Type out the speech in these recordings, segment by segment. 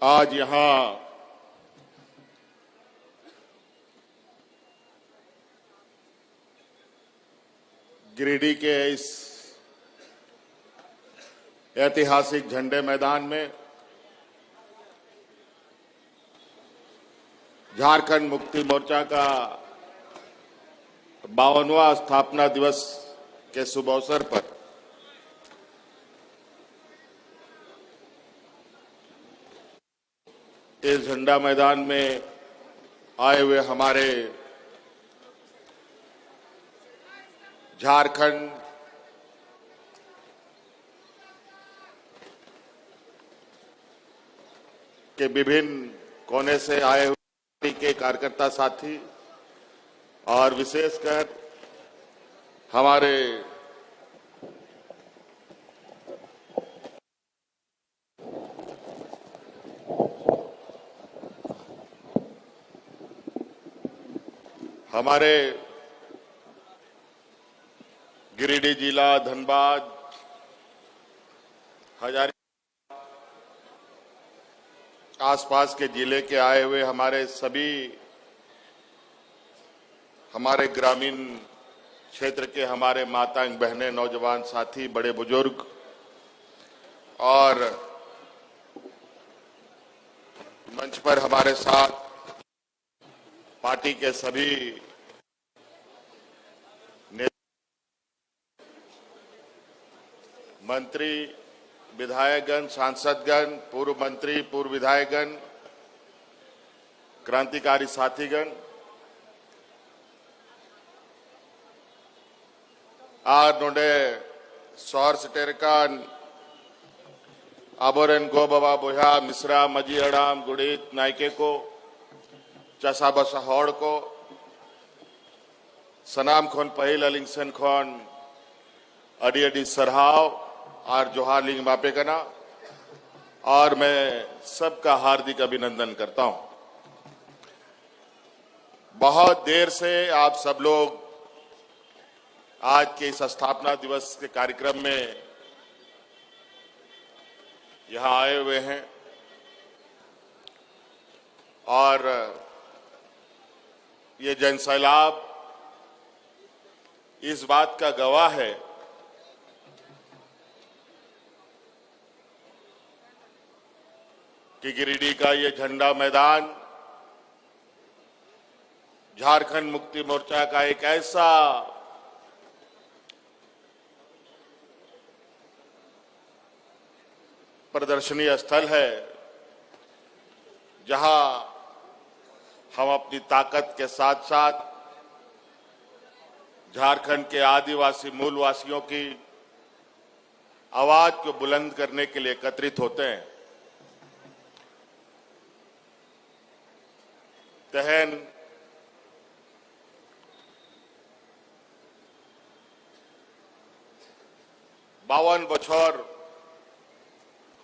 आज यहां गिरिडीह के इस ऐतिहासिक झंडे मैदान में झारखंड मुक्ति मोर्चा का 52वां स्थापना दिवस के शुभ अवसर पर इस झंडा मैदान में आए हुए हमारे झारखंड के विभिन्न कोने से आए हुए के कार्यकर्ता साथी और विशेषकर हमारे गिरिडीह जिला, धनबाद, हजारीबाग आसपास के जिले के आए हुए हमारे ग्रामीण क्षेत्र के हमारे माताएं, बहनें, नौजवान साथी, बड़े बुजुर्ग और मंच पर हमारे साथ पार्टी के सभी मंत्री, विधायकगण, सांसदगण, पूर्व मंत्री, पूर्व विधायकगण, क्रांतिकारी साथीगण, आज नोडे शहर सेटेरकान आबोरेन गो बाबा बोहा मिश्रा मजी हड़ाम गुड़ीत नायके को चसा बसा हड़ को सनाम खन पहिल अलिंग सेन खन अडी अडी सरहाव और जोहार लिंग मापे कना और मैं सबका हार्दिक अभिनंदन करता हूं। बहुत देर से आप सब लोग आज के इस स्थापना दिवस के कार्यक्रम में यहां आए हुए हैं और ये जनसैलाब इस बात का गवाह है कि गिरिडीह का ये झंडा मैदान झारखंड मुक्ति मोर्चा का एक ऐसा प्रदर्शनी स्थल है जहां हम अपनी ताकत के साथ साथ झारखंड के आदिवासी मूलवासियों की आवाज को बुलंद करने के लिए एकत्रित होते हैं। तहन बावन बछर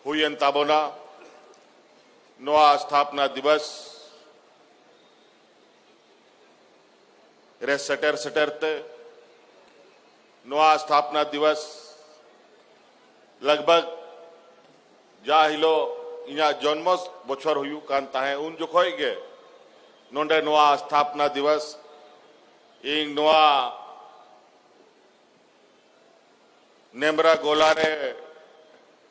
हुई ताबोना नवा स्थापना दिवस रे सटरते नवा स्थापना दिवस लगभग जा हिलो इना जन्म बछर हुई कान ताहे उन जोखोय गे नोंडे नवा स्थापना दिवस इन नवा नेमरा गोला रे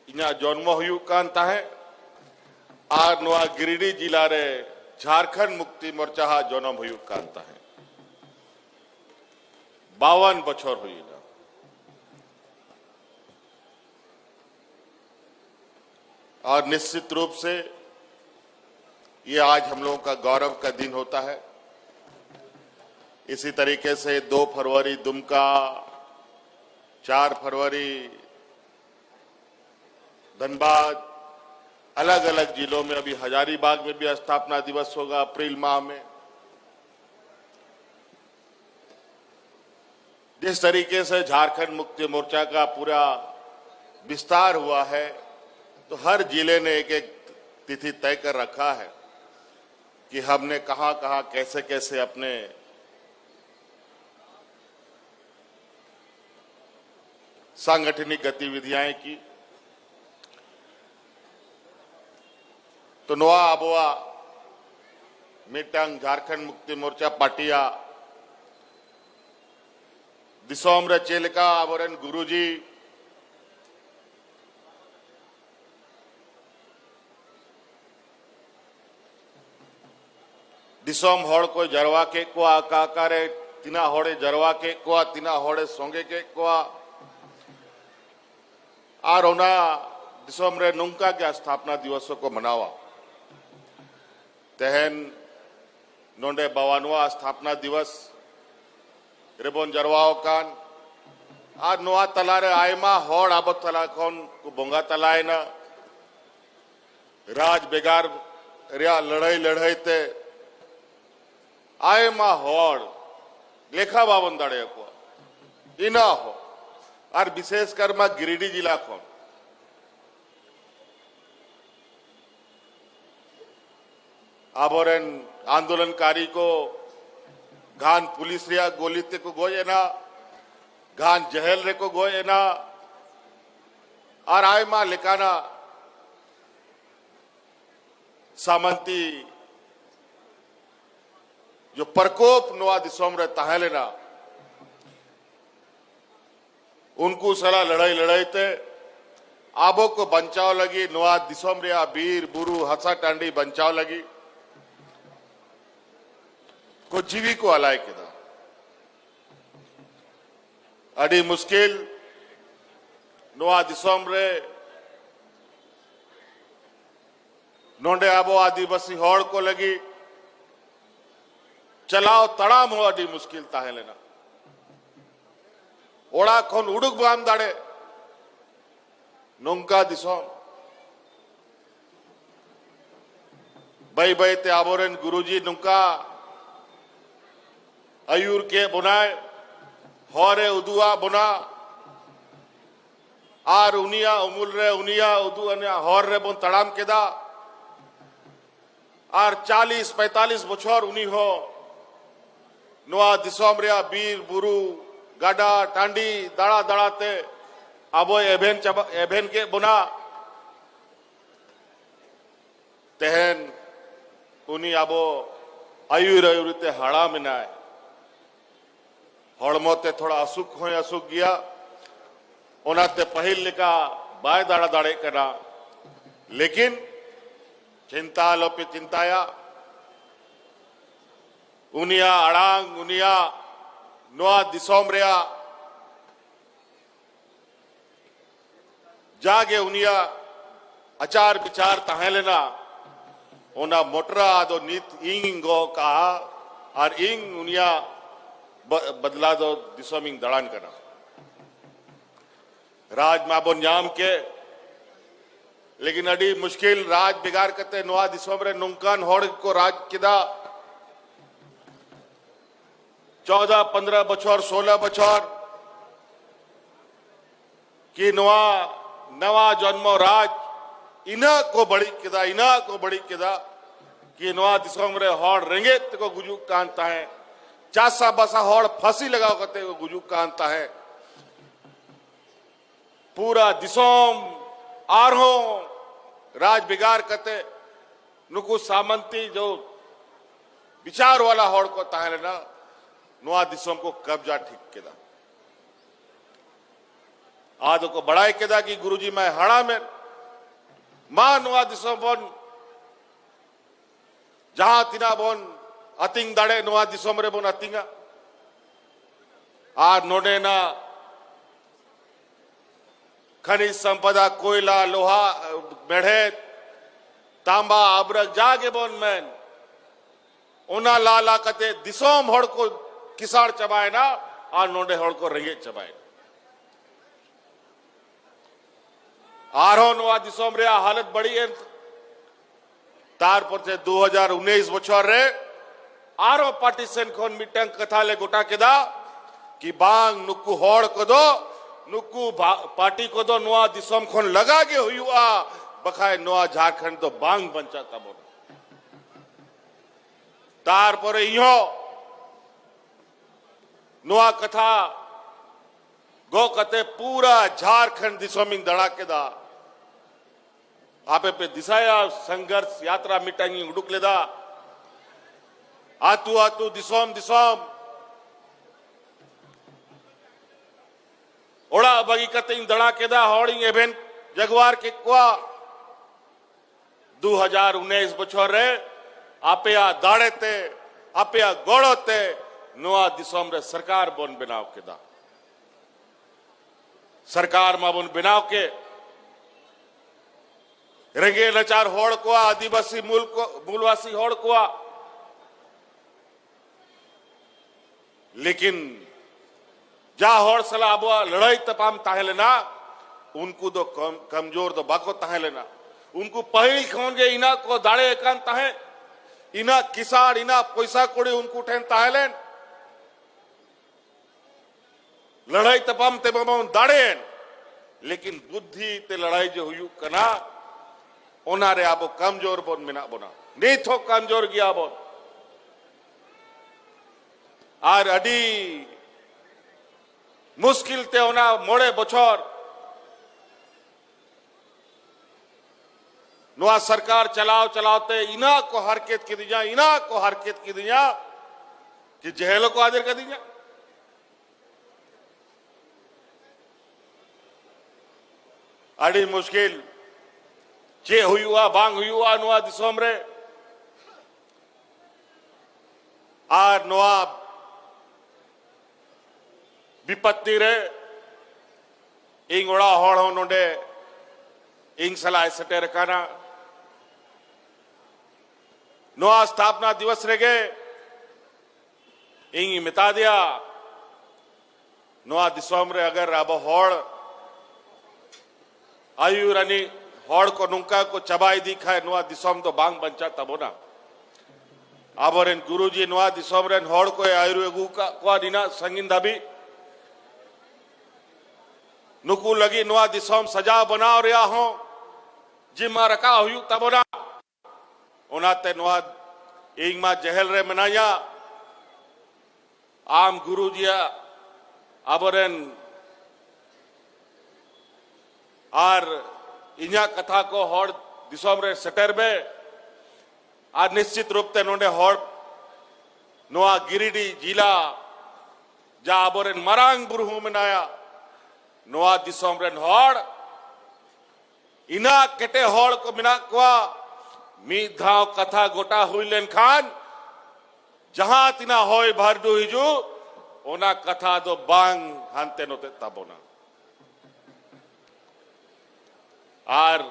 इना जन्म हुई कान ताहे और नवा गिरिडीह जिला रे झारखंड मुक्ति मोर्चा हा जन्म हुई कान ताहे 52 बछर हुई ना। और निश्चित रूप से ये आज हम लोगों का गौरव का दिन होता है। इसी तरीके से 2 फरवरी दुमका, 4 फरवरी धनबाद, अलग अलग जिलों में, अभी हजारीबाग में भी स्थापना दिवस होगा अप्रैल माह में। जिस तरीके से झारखंड मुक्ति मोर्चा का पूरा विस्तार हुआ है तो हर जिले ने एक एक तिथि तय कर रखा है कि हमने कहां कहां कैसे कैसे अपने सांगठनिक गतिविधियां की। तो नोआ आबोआ मिटंग झारखंड मुक्ति मोर्चा पार्टिया दिसोम रे चेलका आबोरेन गुरुजी दिसोम हड़ को जरवा के को आकारे तिना हड़े जरवा के को तिना हड़े सोंगे के को और ओना दिसोम रे नुंका के स्थापना दिवसों को मनावा तेहन नोंडे बवानुआ स्थापना दिवस रेबोन जरवाओ कान आज नोआ तलारे आयमा हड़ आबो तला कौन को बोंगा तलाए ना राज बेगार रिया लड़ाई ते आयमा हड़ लेखा बावन दाड़े को इना हो और विशेषकर मा गिरिडीह जिला को आबोरेन आंदोलनकारी को घान पुलिस रिया गोलीते को गोये ना घान जहल रे को गोये ना और आयमा लेकाना सामंती जो प्रकोप नोआ दिसोम रे ताहेलेना उनको सला लड़ाई ते आबो को बचाव लगी नोआ दिसोम रे बीर बुरु हसा टांडी बचाव लगी को जीवी को अलाय केदा अड़ी मुश्किल नोआ दिसोम रे नोंडे आबो आदिवासी हड़ को लगी चलाओ तड़ाम हो अड़ी मुश्किल ताहे लेना ओड़ा खन उड़ुक बाम दाड़े नोंका दिसोम बई ते आबोरेन गुरुजी नुंका अयूर के बुनाए हौरे उदुआ बुना आर उनिया उमुल रे उनिया उदु अन्या हौर रे बुन तड़ाम केदा आर 40-45 बछर उनी हो नोआ दिसोम रे बीर बुरु गाडा टांडी दाड़ा दाड़ाते आबो एभेन के बुना तेहन उनी आबो आयुरते हाड़ा मिनाए हड़मोते थोड़ा असुख हो असुख गया ओनाते पहिल लेका बाय दाड़ा दाड़े करा लेकिन चिंता लोपे चिंताया उनिया अड़ांग उनिया नोआ दिसोम रेया जागे उनिया अचार विचार ताहेलेना ओना मोटरा आदो नीत इंगो कहा और इंग उनिया बदला दो दिसोमिंग दड़ान करा राज माबो न्याम के लेकिन अड़ी मुश्किल राज बिगाड़ करते नोआ दिसोम रे नुंकान होड़ को राज किदा 14-15 बछर 16 बछर कि नवा जन्मो राज इना को बड़ी किदा कि नवा दिसोम रे हड़ रेंगेत को गुजुक कांता है चासा बसा हड़ फांसी लगाओ करते को गुजुक कांता है पूरा दिसोम आरहो राज बिगाड़ करते नुकु सामंती जो विचार वाला हड़ को ताहे ना नोआ दिसोम को कब्जा ठीक केदा आदो को बड़ाई केदा कि गुरुजी मैं हड़ा में मां नोआ दिसोम बोन जहां तिना बोन अतिंग दाड़े नोआ दिसोम रे बोन अतिंगा आ नोडे ना खनिज संपदा कोयला लोहा मेढ़े तांबा अब्रक जागे बोन मैन ओना लाला कते दिसोम हड़ को किसाड़ चबाए ना और नोडे हड़ को रेंगे चबाए आरो नोआ दिसोम रे हालत बड़ी है तार पर से 2019 बछर रे आरो पार्टीशन खोन मिटंग कथा ले गोटा केदा कि बांग नुक्कू हड़ को दो नुक्कू पार्टी को दो नोआ दिसोम खोन लगा के हुआ बखाए नोआ झारखंड तो बांग बंचा तब तार पर इहो नोआ कथा गो कते पूरा झारखंड दिसोमिंग दड़ा केदा आपे पे दिशाया संघर्ष यात्रा मिटांगी उडुक लेदा आतु आतु दिसोम दिसोम ओड़ा बगी कतिंग दड़ा केदा हॉड़ी एवेन जगवार के क्वा 2019 बछर रे आपया दाड़ेते आपया गोड़ोते नोआ दिसोम रे सरकार बोन बनाव केदा सरकार मा बोन बनाव के रेंगे नचार होड़ को आदिवासी मूलवासी होड़ को लेकिन जा होड़ सला अब लड़ाई तपाम ताहे लेना उनको तो कमजोर तो बाको ताहे लेना उनको पहल खोंगे इना को दाड़े एकान ताहे इना किसाड़ इना पैसा कोड़ी उनको उठेन ताहे लेन लड़ाई तपाम ते बम दाड़े लेकिन बुद्धि ते लड़ाई जो हुई कना ओनारे आबो कमजोर बोन मिना बोना नीथो कमजोर गया बोन आर अडी मुश्किल ते ओना मोड़े बछर नोआ सरकार चलाव चलावते इना को हरकत की दिया इना को हरकत की दिया कि जहेलो को आदर कर दिया अड़ी मुश्किल चे हुआ बांग हुआ नोआ दिसोम रे आर नोआ विपत्ति रे इंग ओड़ा हॉड़ हो नोडे इंग सलाह सटेर काना नोआ स्थापना दिवस रे गे इंग मिता दिया नोआ दिसोम रे अगर अब हॉड़ आयुरानी हॉड़ को नुंका को चबाई दिखाए नोआ दिसोम तो बांग बंचा तबोना आबरेन गुरुजी नोआ दिसोम रेन हॉड़ को आयुर्वेगु का को दिना संगिन धाबी नुकु लगी नोआ दिसोम सजा बनाव रिया हो जिमा रखा हुई तबोना ओनाते नोआ इंग मा जहल रे मनाया आम गुरुजिया आबरेन आर इन्या कथा को हॉड़ दिसोम रे सटर में आज निश्चित रूप से नोडे हॉड़ नोआ गिरिडी जिला जा आबोरेन मरांग बुरहू मनाया नोआ दिसोम रेन हॉड़ इना केटे हॉड़ को मिना कुआ मी धाव कथा गोटा हुई लेन खान जहां तिना होय भारदू हिजू ओना कथा दो बांग हानते नोते तबोना आर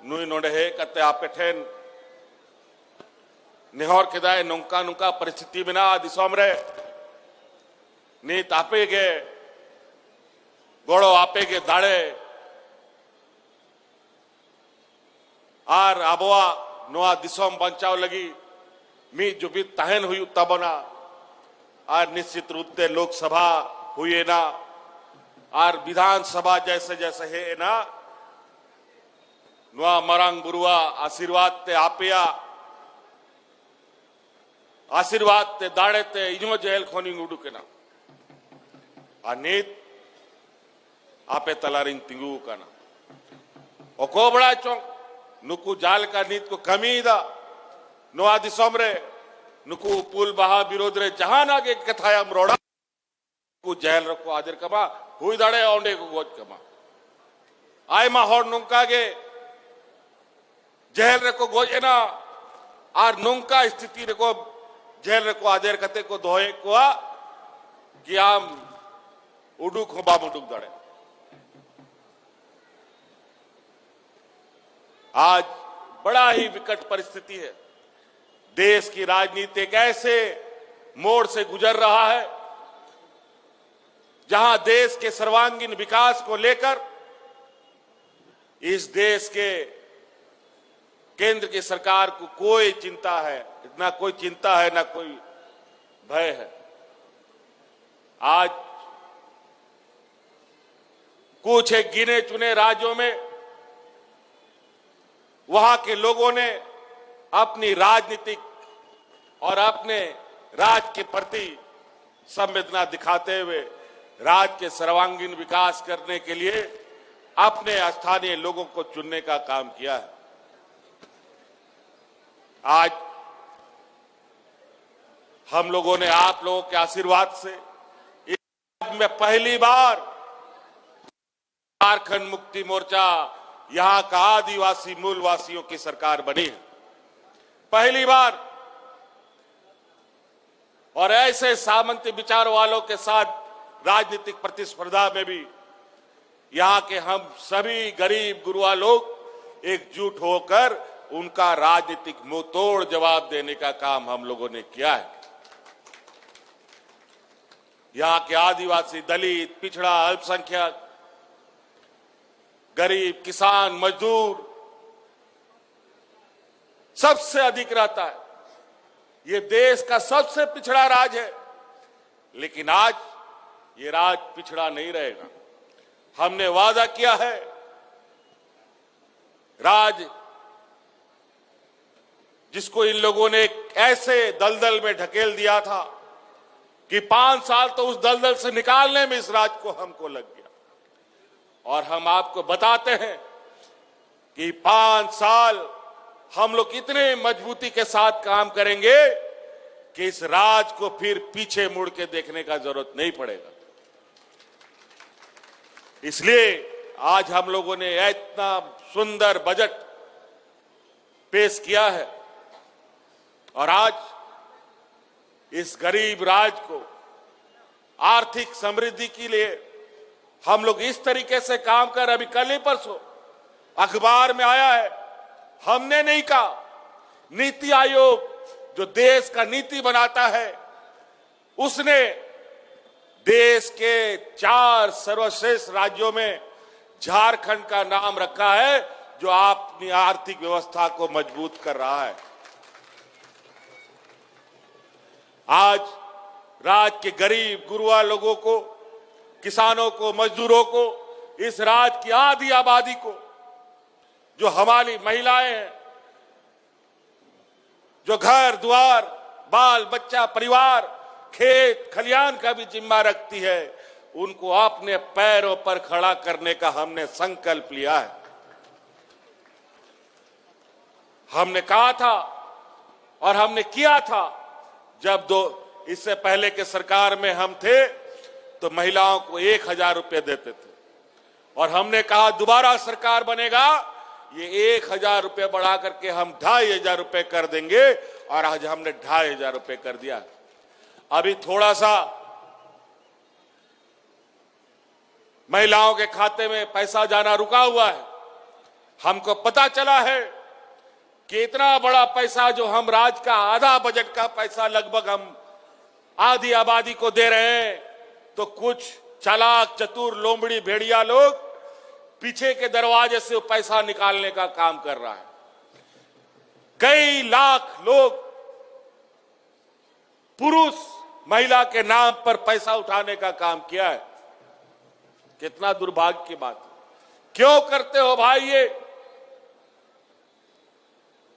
नुई नोडे हे कते आपे ठेन निहोर केदाय नौका नुका परिस्थिति बिना दिसोम रे नीत आपे गे गोड़ो आपे गे दाड़े आर आबोआ नोआ दिसोम बंचाव लगी मी जुबी तहन हुई तबना आर निश्चित रूप से लोकसभा हुई ना आर विधानसभा जैसे जैसे है ना नोआ मरांग बुरुआ आशीर्वाद ते आपिया आशीर्वाद ते दाड़े ते इजो जेल खोनी उडू के ना नीत आपे तलारिंग तिंगू का ना ओको बड़ा चौंक नुकु जाल का नीत को कमी दा नोआ दिसोम रे नुकु पुल बहा विरोध रे जहां आगे कथाया मरोड़ा को जेल रखो आदर कमा हुई दाड़े औंडे को गोज कमा आय मा होड़ नुका गे जेल रे को गोज ना आर नुका स्थिति रे को जेल रे को आदेर कते को दोहे को कि आम उडुक हो बाम उडुक दाड़े आज बड़ा ही विकट परिस्थिति है देश की राजनीति एक ऐसे मोड़ से गुजर रहा है जहां देश के सर्वांगीण विकास को लेकर इस देश के केंद्र की सरकार को कोई चिंता है ना कोई चिंता है ना कोई भय है आज कुछ एक गिने चुने राज्यों में वहां के लोगों ने अपनी राजनीतिक और अपने राज्य के प्रति संवेदना दिखाते हुए राज्य के सर्वांगीण विकास करने के लिए अपने स्थानीय लोगों को चुनने का काम किया है। आज हम लोगों ने आप लोगों के आशीर्वाद से में पहली बार झारखंड मुक्ति मोर्चा यहां का आदिवासी मूलवासियों की सरकार बनी है, पहली बार। और ऐसे सामंती विचार वालों के साथ राजनीतिक प्रतिस्पर्धा में भी यहां के हम सभी गरीब गुरुआ लोग एकजुट होकर उनका राजनीतिक मुंहतोड़ जवाब देने का काम हम लोगों ने किया है। यहां के आदिवासी, दलित, पिछड़ा, अल्पसंख्यक, गरीब, किसान, मजदूर सबसे अधिक रहता है। ये देश का सबसे पिछड़ा राज्य है, लेकिन आज ये राज्य पिछड़ा नहीं रहेगा। हमने वादा किया है, राज्य जिसको इन लोगों ने ऐसे दलदल में ढकेल दिया था कि 5 साल तो उस दलदल से निकालने में इस राज्य को हमको लग गया। और हम आपको बताते हैं कि 5 साल हम लोग इतने मजबूती के साथ काम करेंगे कि इस राज्य को फिर पीछे मुड़ के देखने का जरूरत नहीं पड़ेगा। इसलिए आज हम लोगों ने इतना सुंदर बजट पेश किया है और आज इस गरीब राज्य को आर्थिक समृद्धि के लिए हम लोग इस तरीके से काम कर, अभी कल ही परसों अखबार में आया है, हमने नहीं कहा, नीति आयोग जो देश का नीति बनाता है उसने देश के 4 सर्वश्रेष्ठ राज्यों में झारखंड का नाम रखा है, जो अपनी आर्थिक व्यवस्था को मजबूत कर रहा है। आज राज्य के गरीब गुरुआ लोगों को, किसानों को, मजदूरों को, इस राज्य की आधी आबादी को, जो हमारी महिलाएं हैं, जो घर द्वार, बाल बच्चा, परिवार, खेत खलियान का भी जिम्मा रखती है, उनको अपने पैरों पर खड़ा करने का हमने संकल्प लिया है। हमने कहा था और हमने किया था, जब इससे पहले के सरकार में हम थे तो महिलाओं को 1000 रुपए देते थे, और हमने कहा दोबारा सरकार बनेगा, ये 1000 रुपए बढ़ा करके हम 2500 रुपए कर देंगे, और आज हमने 2500 रुपए कर दिया। अभी थोड़ा सा महिलाओं के खाते में पैसा जाना रुका हुआ है। हमको पता चला है कि इतना बड़ा पैसा, जो हम राज्य का आधा बजट का पैसा लगभग हम आधी आबादी को दे रहे हैं, तो कुछ चालाक चतुर लोमड़ी भेड़िया लोग पीछे के दरवाजे से पैसा निकालने का काम कर रहा है। कई लाख लोग पुरुष महिला के नाम पर पैसा उठाने का काम किया है। कितना दुर्भाग्य की बात है। क्यों करते हो भाई ये?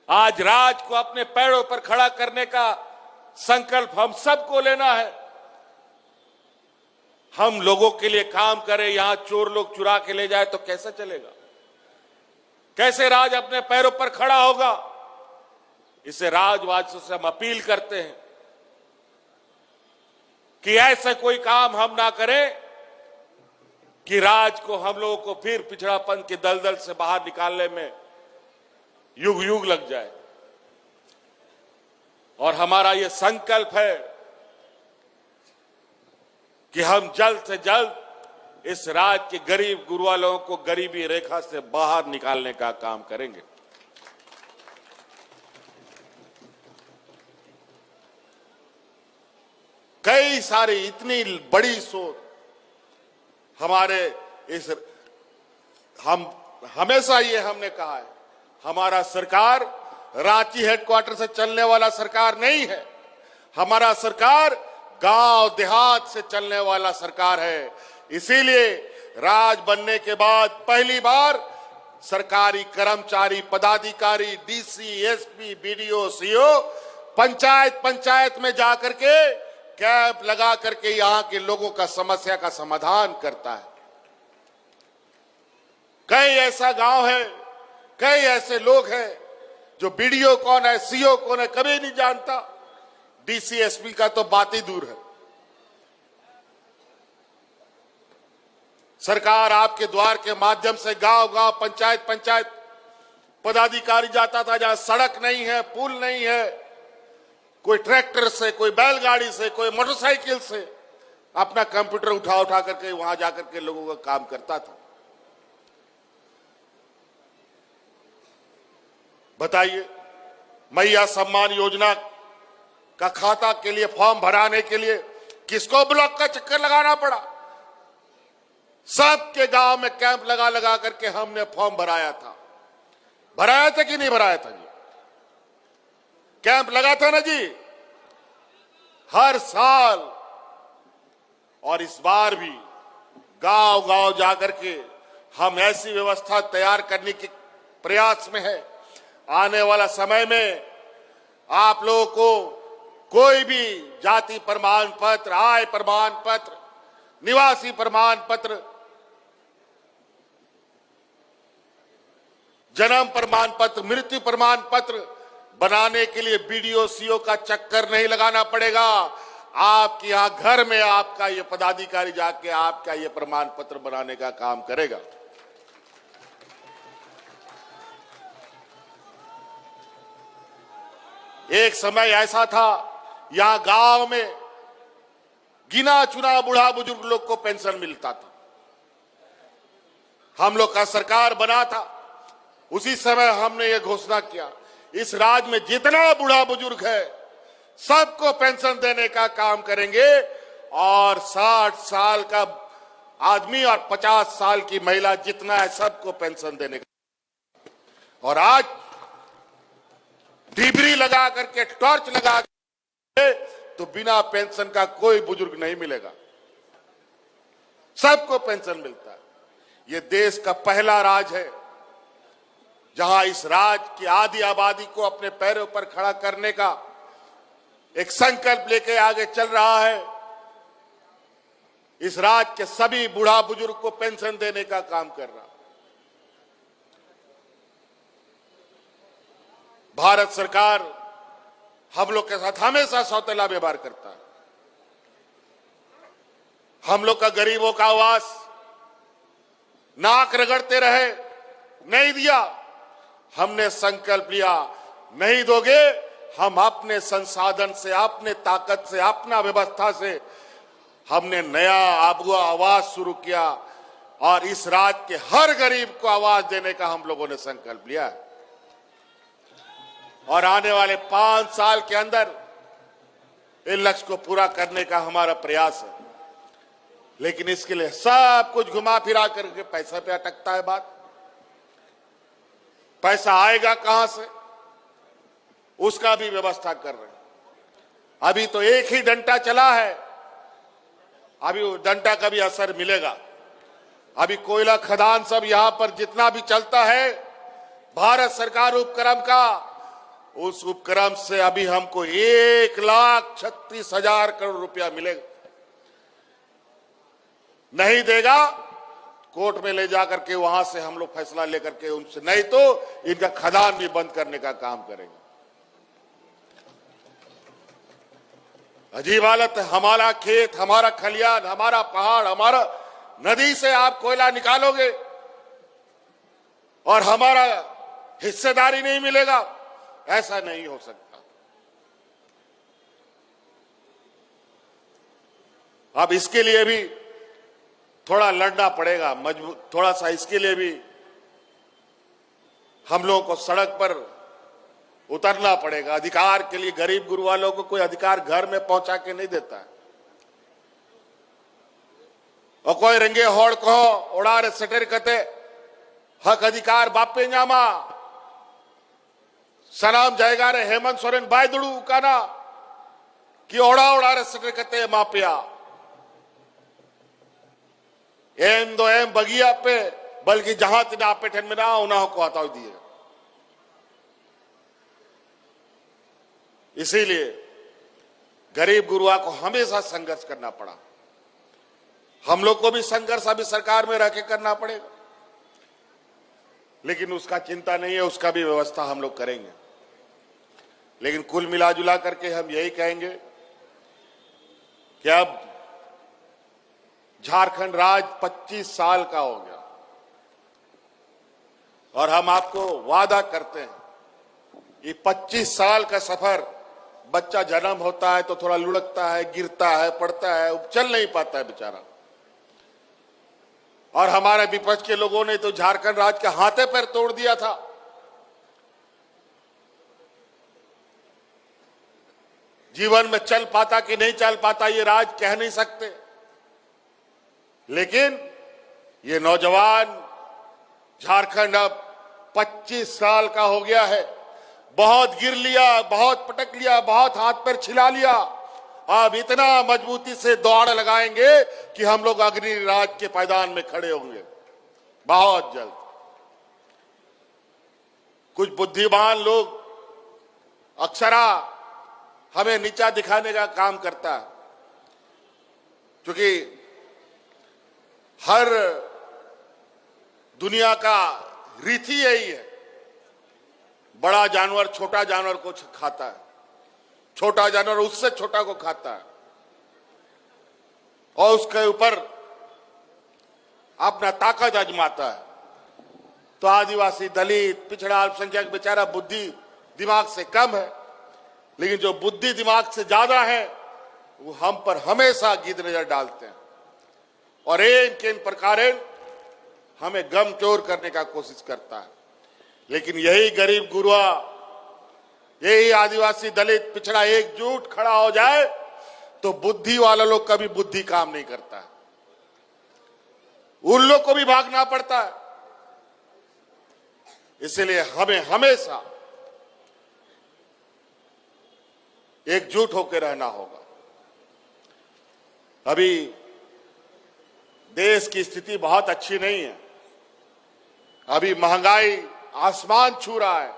आज राज्य को अपने पैरों पर खड़ा करने का संकल्प हम सबको लेना है। हम लोगों के लिए काम करें, यहां चोर लोग चुरा के ले जाए तो कैसे चलेगा? कैसे राज्य अपने पैरों पर खड़ा होगा? इसे राजवासियों से हम अपील करते हैं कि ऐसा कोई काम हम ना करें कि राज्य को, हम लोगों को फिर पिछड़ापन के दलदल से बाहर निकालने में युग युग लग जाए। और हमारा यह संकल्प है कि हम जल्द से जल्द इस राज्य के गरीब गुरुआ लोगों को गरीबी रेखा से बाहर निकालने का काम करेंगे। कई सारी इतनी बड़ी सोच हमारे हम हमेशा ये हमने कहा है, हमारा सरकार रांची हेडक्वार्टर से चलने वाला सरकार नहीं है। हमारा सरकार गांव देहात से चलने वाला सरकार है। इसीलिए राज बनने के बाद पहली बार सरकारी कर्मचारी, पदाधिकारी, DC, SP, BDO, CO panchayat में जाकर के कैंप लगा करके यहां के लोगों का समस्या का समाधान करता है। कई ऐसा गांव है, कई ऐसे लोग हैं जो बीडीओ कौन है, सीओ कौन है, कभी नहीं जानता। डीसी एसपी का तो बात ही दूर है। सरकार आपके द्वार के माध्यम से गांव गांव, पंचायत पंचायत पदाधिकारी जाता था, जहां सड़क नहीं है, पुल नहीं है, कोई ट्रैक्टर से, कोई बैलगाड़ी से, कोई मोटरसाइकिल से अपना कंप्यूटर उठा उठा करके वहां जाकर के लोगों का काम करता था। बताइए, मैया सम्मान योजना का खाता के लिए फॉर्म भराने के लिए किसको ब्लॉक का चक्कर लगाना पड़ा? सबके गांव में कैंप लगा लगा करके हमने फॉर्म भराया था। भराया था कि नहीं भराया था जी? कैंप लगा था ना जी, हर साल। और इस बार भी गांव गांव जाकर के हम ऐसी व्यवस्था तैयार करने के प्रयास में है। आने वाला समय में आप लोगों को कोई भी जाति प्रमाण पत्र, आय प्रमाण पत्र, निवासी प्रमाण पत्र, जन्म प्रमाण पत्र, मृत्यु प्रमाण पत्र बनाने के लिए बीडीओ सीओ का चक्कर नहीं लगाना पड़ेगा। आपके यहां घर में आपका ये पदाधिकारी जाके आपका ये प्रमाण पत्र बनाने का काम करेगा। एक समय ऐसा था, यहां गांव में गिना चुना बूढ़ा बुजुर्ग लोग को पेंशन मिलता था। हम लोग का सरकार बना था, उसी समय हमने ये घोषणा किया, इस राज्य में जितना बूढ़ा बुजुर्ग है सबको पेंशन देने का काम करेंगे। और 60 साल का आदमी और 50 साल की महिला जितना है सबको पेंशन देने का। और आज डिबरी लगा करके, टॉर्च लगा करके तो बिना पेंशन का कोई बुजुर्ग नहीं मिलेगा, सबको पेंशन मिलता है। ये देश का पहला राज्य है जहां इस राज्य की आधी आबादी को अपने पैरों पर खड़ा करने का एक संकल्प लेके आगे चल रहा है। इस राज्य के सभी बूढ़ा बुजुर्ग को पेंशन देने का काम कर रहा है। भारत सरकार हम लोग के साथ हमेशा सौतेला व्यवहार करता है। हम लोग का गरीबों का आवास नाक रगड़ते रहे, नहीं दिया। हमने संकल्प लिया, नहीं दोगे, हम अपने संसाधन से, अपने ताकत से, अपना व्यवस्था से हमने नया आवाज शुरू किया और इस राज्य के हर गरीब को आवाज देने का हम लोगों ने संकल्प लिया है। और आने वाले 5 साल के अंदर इस लक्ष्य को पूरा करने का हमारा प्रयास है। लेकिन इसके लिए सब कुछ घुमा फिरा करके पैसा पे अटकता है बात। पैसा आएगा कहां से, उसका भी व्यवस्था कर रहे हैं। अभी तो एक ही डंडा चला है, अभी वो डंडा का भी असर मिलेगा। अभी कोयला खदान सब यहां पर जितना भी चलता है, भारत सरकार उपक्रम का, उस उपक्रम से अभी हमको 1,36,000 करोड़ रुपया मिलेगा। नहीं देगा, कोर्ट में ले जाकर के वहां से हम लोग फैसला लेकर के उनसे, नहीं तो इनका खदान भी बंद करने का काम करेंगे। अजीब हालत है। हमारा खेत, हमारा खलियान, हमारा पहाड़, हमारा नदी से आप कोयला निकालोगे और हमारा हिस्सेदारी नहीं मिलेगा, ऐसा नहीं हो सकता। अब इसके लिए भी थोड़ा लड़ना पड़ेगा, मजबूत थोड़ा सा इसके लिए भी हम लोगों को सड़क पर उतरना पड़ेगा। अधिकार के लिए गरीब गुरु वालों को कोई अधिकार घर में पहुंचा के नहीं देता है। और कोई रंगे होड़ कहो उड़ारे सटेर कते हक अधिकार बापे जामा सनाम जाएगा रे हेमंत सोरेन बायदुड़ू काना कि ओड़ा उड़ारे सटेर कते मापिया एम दो एम बगिया पे, बल्कि जहां तीन आपे ठन में ना उन्हें को आता दिए। इसीलिए गरीब गुरुआ को हमेशा संघर्ष करना पड़ा। हम लोग को भी संघर्ष अभी सरकार में रह के करना पड़ेगा, लेकिन उसका चिंता नहीं है, उसका भी व्यवस्था हम लोग करेंगे। लेकिन कुल मिलाजुला करके हम यही कहेंगे कि अब झारखंड राज्य 25 साल का हो गया और हम आपको वादा करते हैं कि 25 साल का सफर, बच्चा जन्म होता है तो थोड़ा लुढ़कता है, गिरता है, पड़ता है, चल नहीं पाता है बेचारा। और हमारे विपक्ष के लोगों ने तो झारखंड राज्य के हाथे पैर तोड़ दिया था। जीवन में चल पाता कि नहीं चल पाता ये राज्य कह नहीं सकते, लेकिन ये नौजवान झारखंड अब 25 साल का हो गया है। बहुत गिर लिया, बहुत पटक लिया, बहुत हाथ पैर छिला लिया। अब इतना मजबूती से दौड़ लगाएंगे कि हम लोग अग्नि राज के पायदान में खड़े होंगे बहुत जल्द। कुछ बुद्धिमान लोग अक्सरा हमें नीचा दिखाने का काम करता है, क्योंकि हर दुनिया का रीति यही है, बड़ा जानवर छोटा जानवर को खाता है, छोटा जानवर उससे छोटा को खाता है और उसके ऊपर अपना ताकत आजमाता है। तो आदिवासी, दलित, पिछड़ा, अल्पसंख्यक बेचारा बुद्धि दिमाग से कम है, लेकिन जो बुद्धि दिमाग से ज्यादा है वो हम पर हमेशा गिद्ध नजर डालते हैं और इन प्रकार हमें गमचोर करने का कोशिश करता है। लेकिन यही गरीब गुरुआ, यही आदिवासी, दलित, पिछड़ा एकजुट खड़ा हो जाए तो बुद्धि वाला लोग कभी बुद्धि काम नहीं करता है, उन लोग को भी भागना पड़ता है। इसलिए हमें हमेशा एकजुट होकर रहना होगा। अभी देश की स्थिति बहुत अच्छी नहीं है, अभी महंगाई आसमान छू रहा है।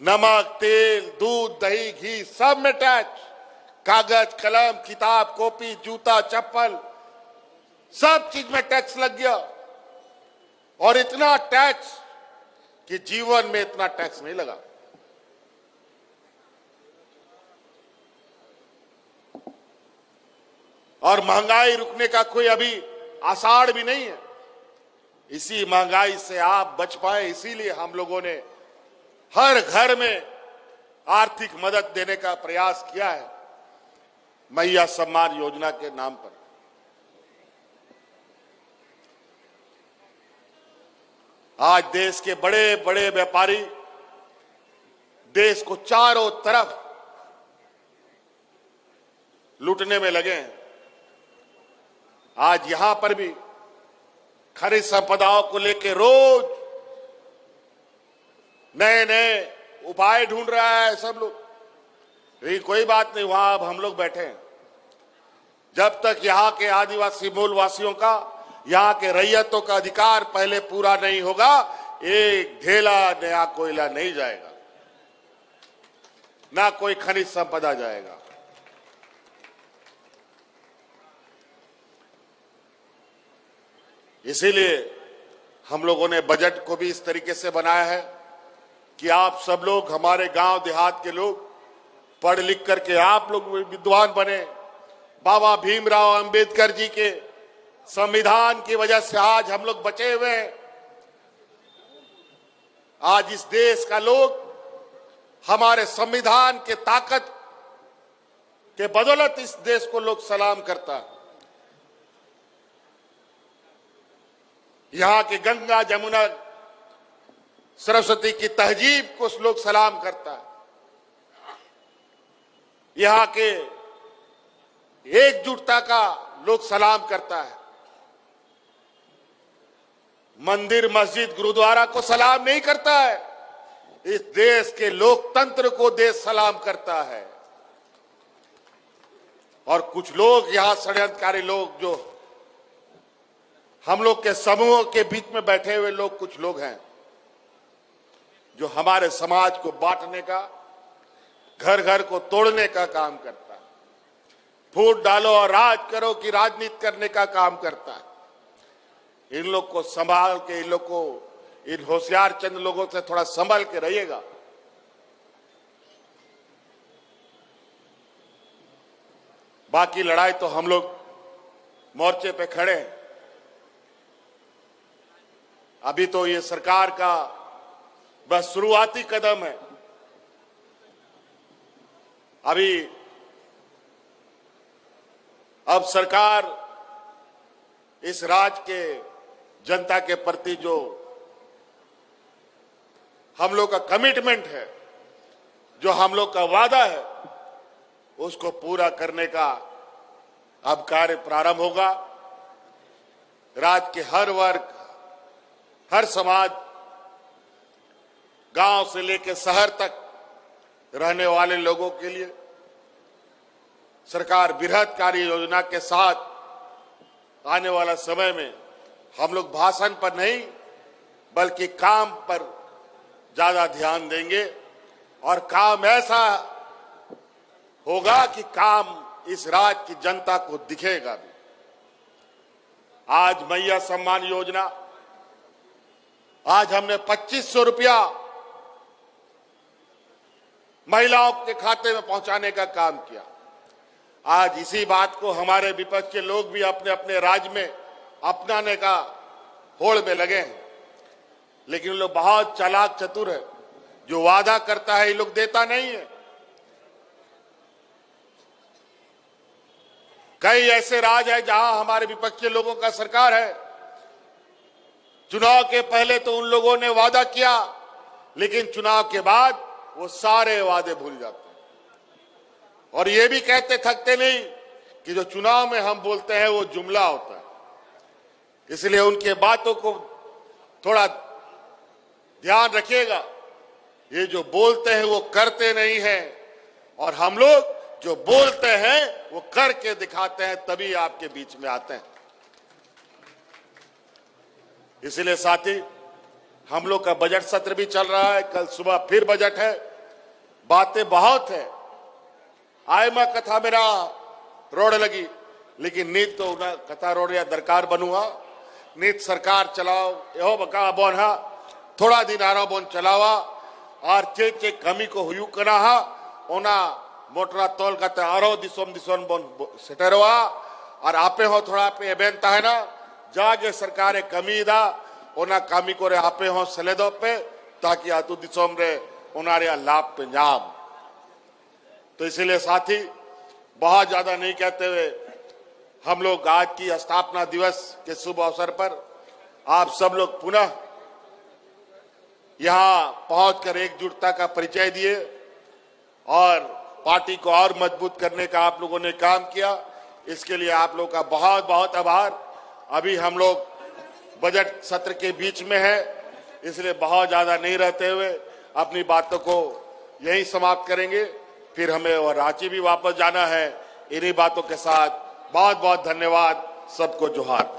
नमक, तेल, दूध, दही, घी सब में टैक्स, कागज, कलम, किताब, कॉपी, जूता, चप्पल, सब चीज में टैक्स लग गया। और इतना टैक्स कि जीवन में इतना टैक्स नहीं लगा। और महंगाई रुकने का कोई अभी आसार भी नहीं है। इसी महंगाई से आप बच पाए, इसीलिए हम लोगों ने हर घर में आर्थिक मदद देने का प्रयास किया है मैया सम्मान योजना के नाम पर। आज देश के बड़े बड़े व्यापारी देश को चारों तरफ लूटने में लगे हैं। आज यहां पर भी खनिज संपदाओं को लेकर रोज नए नए उपाय ढूंढ रहा है सब लोग, लेकिन कोई बात नहीं, वहां अब हम लोग बैठे हैं। जब तक यहां के आदिवासी मूलवासियों का, यहां के रैयतों का अधिकार पहले पूरा नहीं होगा, एक ढेला नया कोयला नहीं जाएगा, ना कोई खनिज संपदा जाएगा। इसीलिए हम लोगों ने बजट को भी इस तरीके से बनाया है कि आप सब लोग, हमारे गांव देहात के लोग, पढ़ लिख करके आप लोग विद्वान बने। बाबा भीमराव अंबेडकर जी के संविधान की वजह से आज हम लोग बचे हुए हैं। आज इस देश का लोग हमारे संविधान के ताकत के बदौलत इस देश को लोग सलाम करता है। यहां के गंगा, जमुना, सरस्वती की तहजीब को लोग सलाम करता है। यहां के एकजुटता का लोग सलाम करता है। मंदिर, मस्जिद, गुरुद्वारा को सलाम नहीं करता है, इस देश के लोकतंत्र को देश सलाम करता है। और कुछ लोग यहां षड्यंत्रकारी लोग, जो हम लोग के समूह के बीच में बैठे हुए लोग, कुछ लोग हैं जो हमारे समाज को बांटने का, घर घर को तोड़ने का काम करता है। फूट डालो और राज करो की राजनीति करने का काम करता है। इन लोग को संभाल के, इन लोग को इन होशियार चंद लोगों से थोड़ा संभल के रहिएगा। बाकी लड़ाई तो हम लोग मोर्चे पे खड़े हैं। अभी तो ये सरकार का बस शुरुआती कदम है। अब सरकार इस राज्य के जनता के प्रति जो हम लोग का कमिटमेंट है, जो हम लोग का वादा है, उसको पूरा करने का अब कार्य प्रारंभ होगा। राज्य के हर वर्ग, हर समाज, गांव से लेकर शहर तक रहने वाले लोगों के लिए सरकार बृहत कार्य योजना के साथ आने वाला समय में हम लोग भाषण पर नहीं बल्कि काम पर ज्यादा ध्यान देंगे और काम ऐसा होगा कि काम इस राज्य की जनता को दिखेगा भी। आज मैया सम्मान योजना, आज हमने 2500 रुपया महिलाओं के खाते में पहुंचाने का काम किया। आज इसी बात को हमारे विपक्ष के लोग भी अपने अपने राज्य में अपनाने का होड़ में लगे हैं, लेकिन लोग बहुत चालाक चतुर है। जो वादा करता है ये लोग देता नहीं है। कई ऐसे राज्य है जहां हमारे विपक्ष के लोगों का सरकार है। चुनाव के पहले तो उन लोगों ने वादा किया, लेकिन चुनाव के बाद वो सारे वादे भूल जाते हैं और ये भी कहते थकते नहीं कि जो चुनाव में हम बोलते हैं वो जुमला होता है। इसलिए उनके बातों को थोड़ा ध्यान रखिएगा। ये जो बोलते हैं वो करते नहीं हैं, और हम लोग जो बोलते हैं वो करके दिखाते हैं, तभी आपके बीच में आते हैं। इसलिए साथी, हम लोग का बजट सत्र भी चल रहा है। कल सुबह फिर बजट है। बातें बहुत है। आय मैं कथा मेरा रोड लगी, लेकिन नीत तो ना कथा रोड या दरकार बनूंगा। नीत सरकार चलाओ यो बका बोन हा थोड़ा दिन आरो बोन चलावा और चे कमी को हुयू कना हा ओना मोटरा तोल कते आरो दिसोम दिसोन बोन सेटरवा और आपे हो थोड़ा पे एबेंता है ना जागे सरकारे कमी दा ओना कमी को रे आपे हो सलेदो पे ताकि आतु दिसोम रे उनारे लाभ पे जाम। तो इसलिए साथी, बहुत ज्यादा नहीं कहते हुए हम लोग आज की स्थापना दिवस के शुभ अवसर पर आप सब लोग पुनः यहां पहुंचकर एकजुटता का परिचय दिए और पार्टी को और मजबूत करने का आप लोगों ने काम किया। इसके लिए आप लोगों का बहुत बहुत आभार। अभी हम लोग बजट सत्र के बीच में है, इसलिए बहुत ज्यादा नहीं रहते हुए अपनी बातों को यहीं समाप्त करेंगे। फिर हमें और रांची भी वापस जाना है। इन्हीं बातों के साथ बहुत बहुत धन्यवाद। सबको जोहार।